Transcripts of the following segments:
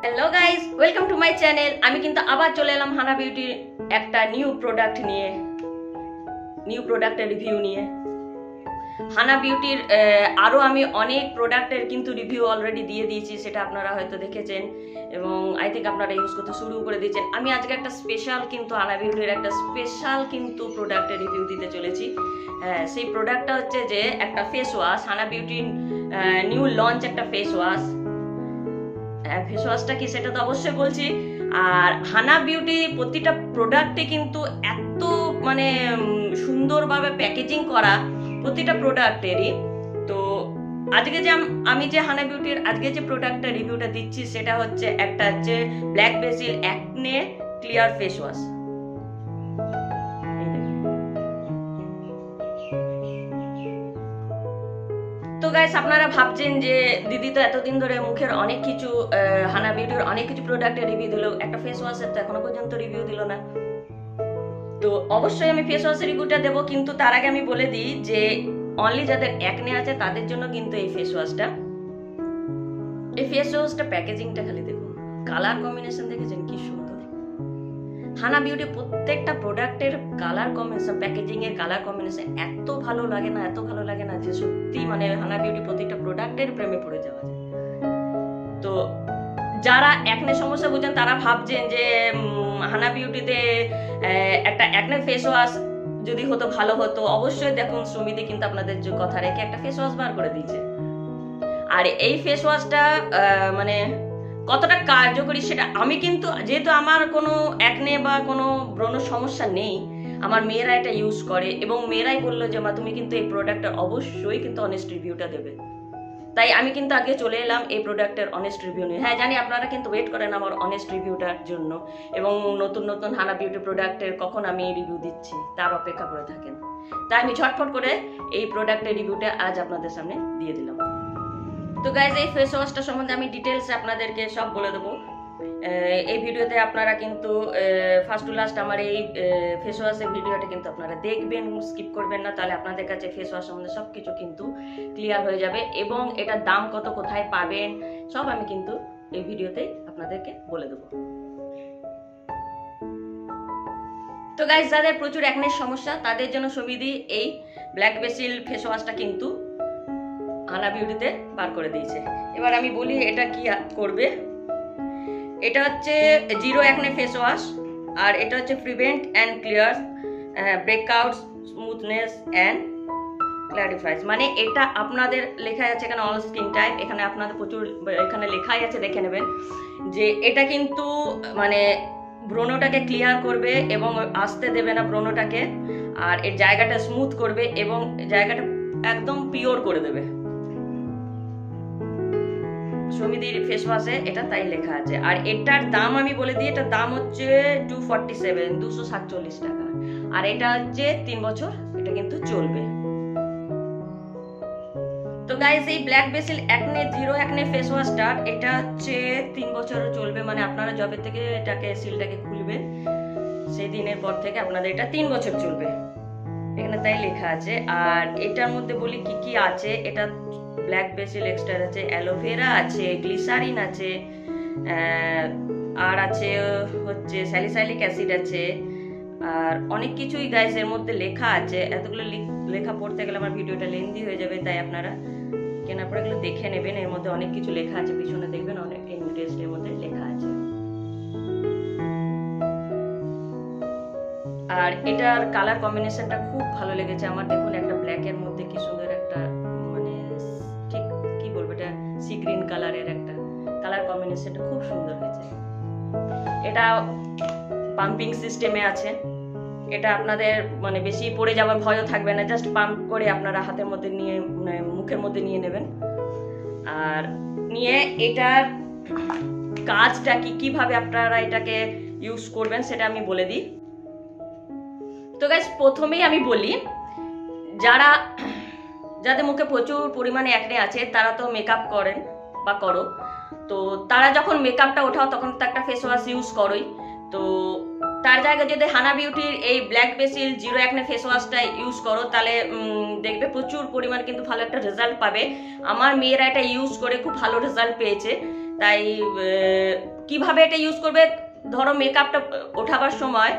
Hello guys, welcome to my channel. আমি কিন্তু আবার চলে এলাম হানা বিউটির একটা নিউ প্রোডাক্টের রিভিউ নিয়ে। হানা বিউটির আরও আমি অনেক প্রোডাক্টের কিন্তু রিভিউ অলরেডি দিয়ে দিয়েছি, সেটা আপনারা হয়তো দেখেছেন এবং আই থিঙ্ক আপনারা ইউজ করতে শুরু করে দিয়েছেন। আমি আজকে একটা স্পেশাল কিন্তু হানা বিউটির একটা স্পেশাল কিন্তু প্রোডাক্টের রিভিউ দিতে চলেছি। সেই প্রোডাক্টটা হচ্ছে যে একটা ফেস ওয়াশ, হানা বিউটির নিউ লঞ্চ একটা ফেস ওয়াশটা কি সেটা তো অবশ্যই বলছি। আর হানা বিউটি প্রতিটা প্রোডাক্টে কিন্তু এত মানে সুন্দরভাবে প্যাকেজিং করা প্রতিটা প্রোডাক্টেরই। তো আজকে যে আমি যে হানা বিউটির আজকে যে প্রোডাক্টটা রিভিউটা দিচ্ছি সেটা হচ্ছে একটা হচ্ছে black basil acne clear face wash. তো গাইস, আপনারা ভাবছেন যে দিদি তো এতদিন ধরে মুখের অনেক কিছু হানা বিউটির অনেক কিছু প্রোডাক্টের রিভিউ দিল, একটা ফেস ওয়াশের তো এখনো পর্যন্ত রিভিউ দিল না। তো অবশ্যই আমি ফেস ওয়াশের রিভিউটা দেবো, কিন্তু তার আগে আমি বলে দিই যে অনলি যাদের অ্যাকনে আছে তাদের জন্য কিন্তু এই ফেস ওয়াশটা প্যাকেজিংটা খালি দেখুন, কালার কম্বিনেশন দেখেছেন কি সুন্দর। হানা বিউটি প্রত্যেকটা প্রোডাক্টের কালার কম্বিনেশন, প্যাকেজিং এর কালার কম্বিনেশন এত ভালো লাগে না যে সত্যি মানে হানা বিউটি প্রত্যেকটা প্রোডাক্টের প্রেমে পড়ে যাওয়া যায়। তো যারা অ্যাকনে সমস্যা বুঝেন তারা ভাবছেন যে হানা বিউটিতে একটা অ্যাকনে ফেস ওয়াশ যদি হতো ভালো হতো। অবশ্যই দেখুন, সুমিদি কিন্তু আপনাদের কথা রেখে একটা ফেস ওয়াশ বার করে দিয়েছে। আর এই ফেস ওয়াশটা মানে কতটা কার্যকরী সেটা আমি কিন্তু, যেহেতু আমার কোনো অ্যাকনে বা কোনো ব্রণ সমস্যা নেই, আমার মেয়েরা এটা ইউজ করে এবং মেয়েরাই বললো যে মা তুমি কিন্তু এই প্রোডাক্টের অবশ্যই কিন্তু অনেস্ট রিভিউটা দেবে। তাই আমি কিন্তু আগে চলে এলাম এই প্রোডাক্টের অনেস্ট রিভিউ নিয়ে। হ্যাঁ জানি আপনারা কিন্তু ওয়েট করেন আমার অনেস্ট রিভিউটার জন্য এবং নতুন নতুন হানা বিউটি প্রোডাক্টের কখন আমি রিভিউ দিচ্ছি তার অপেক্ষা করে থাকেন। তাই আমি ঝটফট করে এই প্রোডাক্টের রিভিউটা আজ আপনাদের সামনে দিয়ে দিলাম। তো গাইজ, এই ফেস ওয়াশটা সম্বন্ধে আমি ডিটেলস আপনাদেরকে সব বলে দেবো এই ভিডিওতে। আপনারা কিন্তু ফার্স্ট টু লাস্ট আমার এই ফেস ওয়াশের ভিডিওটা কিন্তু আপনারা দেখবেন, স্কিপ করবেন না, তাহলে আপনাদের কাছে ফেস ওয়াশ সম্বন্ধে সব কিছু কিন্তু ক্লিয়ার হয়ে যাবে এবং এটার দাম কত, কোথায় পাবেন সব আমি কিন্তু এই ভিডিওতে আপনাদেরকে বলে দেবো। তো গাইজ, যাদের প্রচুর অ্যাকনের সমস্যা তাদের জন্য সুবিধি এই ব্ল্যাক বেসিল ফেস ওয়াশটা কিন্তু হানা বিউটিতে বার করে দিয়েছে। এবার আমি বলি এটা কি করবে। এটা হচ্ছে জিরো অ্যাকনে ফেস ওয়াশ আর এটা হচ্ছে prevent and clear breakout smoothness and clarifies. মানে এটা আপনাদের লেখা আছে এখানে অল স্কিন টাইপ, এখানে আপনাদের প্রচুর এখানে লেখাই আছে, দেখে নেবেন যে এটা কিন্তু মানে ব্রণটাকে ক্লিয়ার করবে এবং আসতে দেবে না ব্রণটাকে, আর এর জায়গাটা স্মুথ করবে এবং জায়গাটা একদম পিওর করে দেবে। সমিদির ফেস ওয়াশে এটা তাই লেখা আছে। আর এটার দাম আমি বলে দিই, এটার দাম হচ্ছে 247 টাকা। আর এটা হচ্ছে 3 বছর এটা কিন্তু চলবে। তো গাইস, এই black basil acne zero acne face ওয়াশটা এটা হচ্ছে 3 বছর চলবে। মানে আপনারা যবে থেকে এটাকে সিলটাকে খুলবেন সেই দিনের পর থেকে আপনাদের এটা 3 বছর চলবে, এখানে তাই লেখা আছে। আর এটার মধ্যে বলি কি কি আছে। এটা ব্ল্যাক বেসিল এক্সট্রা আছে, অ্যালোভেরা আছে, গ্লিসারিন আছে, আর আছে হচ্ছে স্যালিসাইলিক অ্যাসিড আছে, আর অনেক কিছুই গাইস এর মধ্যে লেখা আছে। এতগুলো লেখা পড়তে গেলে আমার ভিডিওটা লেন্দি হয়ে যাবে, তাই আপনারা কেনার পরে এগুলো দেখে নেবেন। এর মধ্যে অনেক কিছু লেখা আছে, পিছনে দেখবেন অনেক ইনগ্রেডিয়েন্টস এর মধ্যে লেখা আছে। আর এটার কালার কম্বিনেশনটা খুব ভালো লেগেছে আমার। দেখুন একটা ব্ল্যাকের মধ্যে কি সুন্দর একটা মানে ঠিক কি বলবো, এটা সি গ্রিন কালারের একটা কালার কম্বিনেশনটা খুব সুন্দর হয়েছে। এটা পাম্পিং সিস্টেমে আছে, এটা আপনাদের মানে বেশি পড়ে যাওয়ার ভয়ও থাকবে না, জাস্ট পাম্প করে আপনারা হাতের মধ্যে নিয়ে মানে মুখের মধ্যে নিয়ে নেবেন। আর নিয়ে এটার কাজটা কি কিভাবে আপনারা এটাকে ইউজ করবেন সেটা আমি বলে দিই। তো গাইস, প্রথমেই আমি বলি যাদের মুখে প্রচুর পরিমাণে অ্যাকনে আছে তারা তো মেকআপ করেন বা করো, তো তারা যখন মেকআপটা ওঠাও তখন তো একটা ফেস ওয়াশ ইউজ করোই। তো তার জায়গায় যদি হানা বিউটির এই black basil zero acne face ওয়াশটা ইউজ করো তাহলে দেখবে প্রচুর পরিমাণ কিন্তু ভালো একটা রেজাল্ট পাবে। আমার মেয়েরা এটা ইউজ করে খুব ভালো রেজাল্ট পেয়েছে, তাই কিভাবে এটা ইউজ করবে, ধরো মেকআপটা ওঠাবার সময়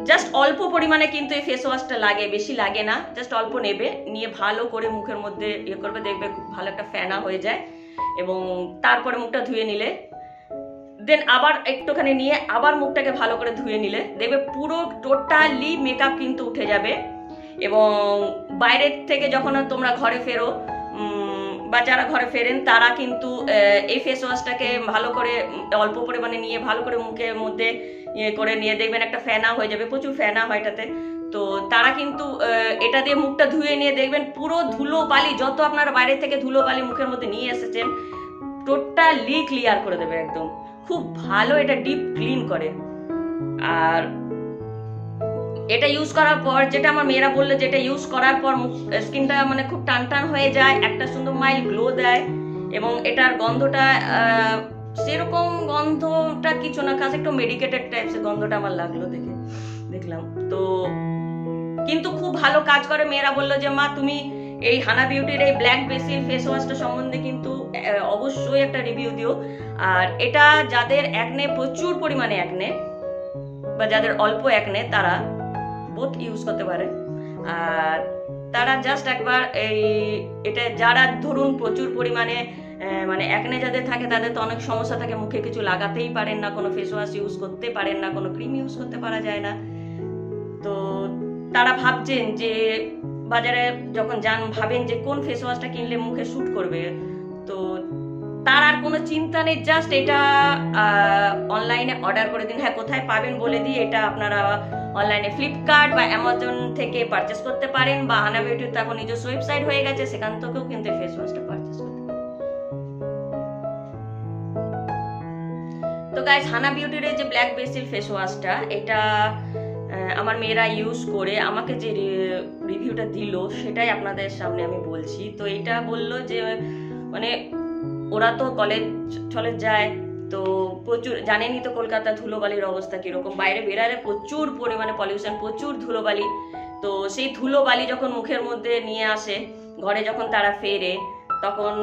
জাস্ট অল্প পরিমাণে কিন্তু এই ফেস ওয়াশটা লাগে, বেশি লাগে না, জাস্ট অল্প নেবে, নিয়ে ভালো করে মুখের মধ্যে ইয়ে করবে, দেখবে খুব ভালো একটা ফেনা হয়ে যায়। এবং তারপরে মুখটা ধুয়ে নিলে, দেন আবার একটুখানি নিয়ে আবার মুখটাকে ভালো করে ধুয়ে নিলে দেখবে পুরো টোটালি মেকআপ কিন্তু উঠে যাবে। এবং বাইরের থেকে যখন তোমরা ঘরে ফেরো বা যারা ঘরে ফেরেন তারা কিন্তু এই ফেস ওয়াশটাকে ভালো করে অল্প পরিমাণে নিয়ে ভালো করে মুখের মধ্যে ইয়ে করে নিয়ে দেখবেন একটা ফেনা হয়ে যাবে, প্রচুর ফেনা হয় এটাতে। তো তারা কিন্তু এটা দিয়ে মুখটা ধুয়ে নিয়ে দেখবেন পুরো ধুলো বালি, যত আপনারা বাইরে থেকে ধুলো বালি মুখের মধ্যে নিয়ে এসেছেন, টোটালি ক্লিয়ার করে দেবে একদম। খুব ভালো এটা ডিপ ক্লিন করে। আর এটা ইউজ করার পর, যেটা আমার মেয়েরা বললো, যেটা ইউজ করার পর স্কিনটা মানে খুব টান টান হয়ে যায়, একটা সুন্দর মাইল্ড গ্লো দেয়। এবং এটার গন্ধটা সেরকম গন্ধটা কিছু না, কাছে একটু মেডিকেটেড টাইপসের গন্ধটা আমার লাগলো দেখলাম তো, কিন্তু খুব ভালো কাজ করে। মেয়েরা বললো যে মা তুমি এই হানা বিউটির এই ব্ল্যাক বেসিল ফেস ওয়াশটা সম্বন্ধে কিন্তু অবশ্যই একটা রিভিউ দিও। আর এটা যাদের একনে, প্রচুর পরিমাণে একনে বা যাদের অল্প একনে, তারা বোথ ইউজ করতে পারে। আর তারা জাস্ট একবার এটা, যারা ধরুন প্রচুর পরিমাণে মানে একনে যাদের থাকে, তাদের তো অনেক সমস্যা থাকে, মুখে কিছু লাগাতেই পারেন না, কোনো ফেস ওয়াশ ইউজ করতে পারেন না, কোনো ক্রিম ইউজ করতে পারা যায় না। তো তারা ভাবছেন যে বাজারে যখন যান, ভাবেন যে কোন ফেস ওয়াশটা কিনলে মুখে স্যুট করবে, তো তার আর কোনো চিন্তা নেই, জাস্ট এটা অনলাইনে অর্ডার করে দিন। হ্যাঁ, কোথায় পাবেন বলে দিই, এটা আপনারা অনলাইনে ফ্লিপকার্ট বা অ্যামাজন থেকে পারচেস করতে পারেন, বা হানা বিউটির তো এখন নিজস্ব ওয়েবসাইট হয়ে গেছে, সেখান থেকেও কিন্তু ফেস ওয়াশটা পারচেস করতে পারেন। তো গাইস, হানা বিউটির এই যে ব্ল্যাক বেসিল ফেস ওয়াশটা, এটা আমার মেয়েরা ইউজ করে আমাকে যে রিভিউটা দিল সেটাই আপনাদের সামনে আমি বলছি। তো এটা বলল যে মানে ওরা তো কলেজ যায়, তো প্রচুর জানেনই তো কলকাতা ধুলোবালির অবস্থা কিরকম, বাইরে বেরালে প্রচুর পরিমাণে পলিউশন, প্রচুর ধুলোবালি। তো সেই ধুলোবালি যখন মুখের মধ্যে নিয়ে আসে, ঘরে যখন তারা ফেরে, তখন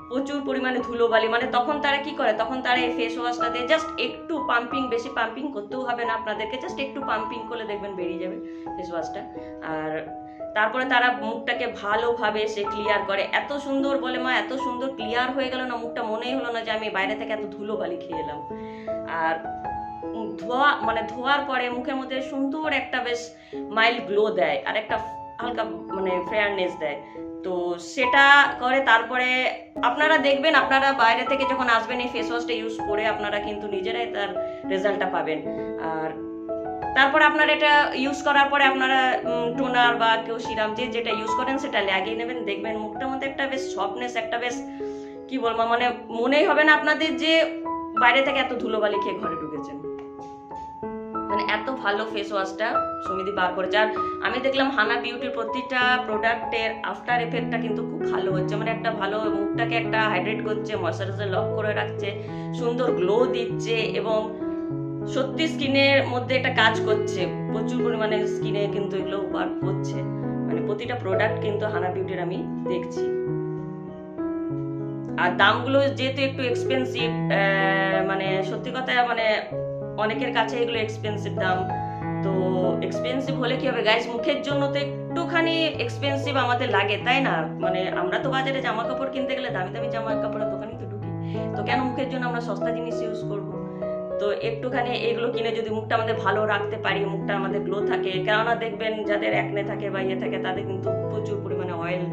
প্রচুর পরিমাণে ধুলোবালি, মানে তখন তারা কি করে, তখন তারা এই ফেস ওয়াশটা দিয়ে জাস্ট একটু পাম্পিং, বেশি পাম্পিং করতেও হবে না আপনাদেরকে, জাস্ট একটু পাম্পিং করলে দেখবেন বেরিয়ে যাবে ফেস ওয়াশটা। আর তারপরে তারা মুখটাকে ভালোভাবে সে ক্লিয়ার করে, এত সুন্দর বলে মা, এত সুন্দর ক্লিয়ার হয়ে গেল না মুখটা, মনেই হলো না যে আমি বাইরে থেকে এত ধুলোবালি খেয়ে এলাম। আর ধোয়ার পরে মুখের মধ্যে সুন্দর একটা বেশ মাইল্ড গ্লো দেয়, আর একটা হালকা মানে ফেয়ারনেস দেয়। তো সেটা করে, তারপরে আপনারা দেখবেন, আপনারা বাইরে থেকে যখন আসবেন এই ফেস ওয়াশটা ইউজ করে, আপনারা কিন্তু নিজেরাই তার রেজাল্টটা পাবেন। আর তারপরে আপনারা এটা ইউজ করার পরে আপনারা টোনার বা কেউ সিরাম যেটা ইউজ করেন সেটা লাগিয়ে নেবেন, দেখবেন মুখটার মধ্যে একটা বেশ সফটনেস, একটা বেশ কি বলবো, মানে মনেই হবে না আপনাদের যে বাইরে থেকে এত ধুলোবালি খেয়ে ঘরে ঢুকেছেন। মানে এত ভালো ফেস ওয়াশটা সমিতি বার করেছে। আর আমি দেখলাম হানা বিউটির প্রতিটা প্রোডাক্টের আফটার এফেক্টটা কিন্তু খুব ভালো হচ্ছে, মানে একটা ভালো মুখটাকে একটা হাইড্রেট করছে, ময়শ্চারাইজার লক করে রাখছে, সুন্দর গ্লো দিচ্ছে, এবং সত্যি স্কিনের মধ্যে একটা কাজ করছে, প্রচুর পরিমাণে স্কিনে কিন্তু এগুলো ওয়ার্ক করছে। মানে প্রতিটা প্রোডাক্ট কিন্তু হানা বিউটির আমি দেখছি। আর দামগুলো যেহেতু একটু এক্সপেন্সিভ, মানে সত্যি কথা, মানে অনেকের কাছে এগুলো এক্সপেন্সিভ দাম। তো এক্সপেন্সিভ হলে কি হবে গাইস, মুখের জন্য তো একটুখানি এক্সপেন্সিভ আমাদের লাগে, তাই না? মানে আমরা তো বাজারে জামা কাপড় কিনতে গেলে দামি দামি জামা কাপড়ের দোকানেই তো ঢুকি, তো কেন মুখের জন্য আমরা সস্তা জিনিস ইউজ করব? তো একটুখানি এগুলো কিনে যদি মুখটা আমাদের ভালো রাখতে পারি, মুখটা আমাদের গ্লো থাকে, কেননা দেখবেন যাদের একনে থাকে বা ইয়ে থাকে, তাদের কিন্তু প্রচুর পরিমাণে অয়েল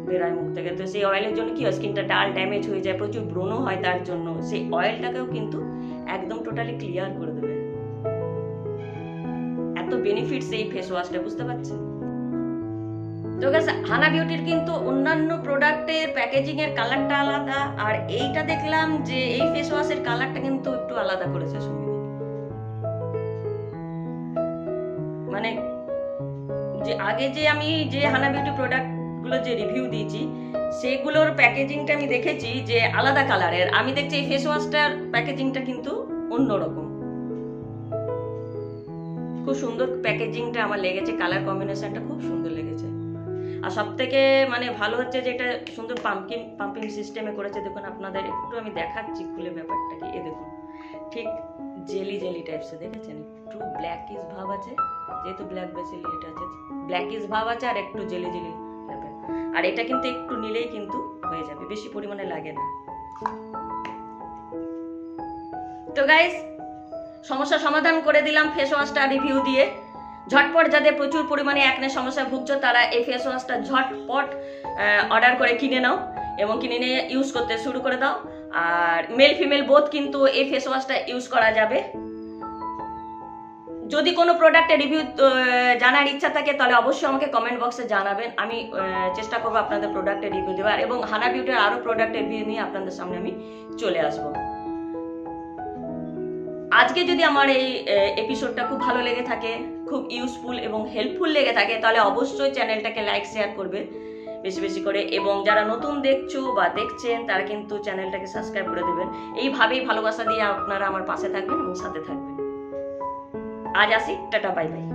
বেরোয় মুখ থেকে। তো সেই অয়েলের জন্য কি হয়, স্কিনটা ডাল ড্যামেজ হয়ে যায়, প্রচুর ব্রণ হয়, তার জন্য সেই অয়েলটাকেও কিন্তু একদম টোটালি ক্লিয়ার করে দেবে। এত বেনিফিটস এই ফেস ওয়াশটা, বুঝতে পারছেন? তো গাইস, হানা বিউটির কিন্তু অন্যান্য প্রোডাক্টের প্যাকেজিং এর কালারটা আলাদা, আর এইটা দেখলাম যে এই ফেস ওয়াশের কালারটা কিন্তু একটু আলাদা করেছে সুমিতি। মানে যে আগে যে আমি যে হানা বিউটি প্রোডাক্ট গুলো যে রিভিউ দিয়েছি, সেগুলোর প্যাকেজিংটা আমি দেখেছি যে আলাদা কালারের, আমি দেখছি এই ফেস ওয়াশটার প্যাকেজিংটা কিন্তু অন্যরকম। খুব সুন্দর প্যাকেজিংটা আমার লেগেছে, কালার কম্বিনেশনটা খুব সুন্দর লেগেছে। আর সব থেকে মানে ভালো হচ্ছে যে এটা সুন্দর পাম্পিং সিস্টেমে করেছে। দেখুন আপনাদের একটু আমি দেখাচ্ছি খুলে ব্যাপারটাকে। এ দেখুন ঠিক জেলি জেলি টাইপসে, দেখেছেন? একটু ব্ল্যাকিশ ভাব আছে, যেহেতু ব্ল্যাক বেসিল এটা আছে, ব্ল্যাকিশ ভাব আছে আর একটু জেলি জেলি ব্যাপার। আর এটা কিন্তু একটু নিলেই কিন্তু হয়ে যাবে, বেশি পরিমাণে লাগে না। তো গাইস, সমস্যা সমাধান করে দিলাম ফেস ওয়াশটা রিভিউ দিয়ে। ঝটপট যাদের প্রচুর পরিমাণে অ্যাকনে সমস্যায় ভুগছো তারা এই ফেস ওয়াশটা ঝটপট অর্ডার করে কিনে নাও এবং কিনে নিয়ে ইউজ করতে শুরু করে দাও। আর মেল ফিমেল বোথ কিন্তু এই ফেস ওয়াশটা ইউজ করা যাবে। যদি কোনো প্রোডাক্টের রিভিউ জানার ইচ্ছা থাকে তাহলে অবশ্যই আমাকে কমেন্ট বক্সে জানাবেন। আমি চেষ্টা করবো আপনাদের প্রোডাক্টের রিভিউ দেওয়ার, এবং হানা বিউটির আরও প্রোডাক্টের রিভিউ নিয়ে আপনাদের সামনে আমি চলে আসবো। আজকে যদি আমার এই এপিসোডটা খুব ভালো লেগে থাকে, খুব ইউজফুল এবং হেল্পফুল লেগে থাকে, তাহলে অবশ্যই চ্যানেলটাকে লাইক শেয়ার করবে বেশি বেশি করে, এবং যারা নতুন দেখছো বা দেখছেন তারা কিন্তু চ্যানেলটাকে সাবস্ক্রাইব করে দেবেন। এইভাবেই ভালোবাসা দিয়ে আপনারা আমার পাশে থাকবেন এবং সাথে থাকবেন। আজ আসি, টাটা, বাই বাই।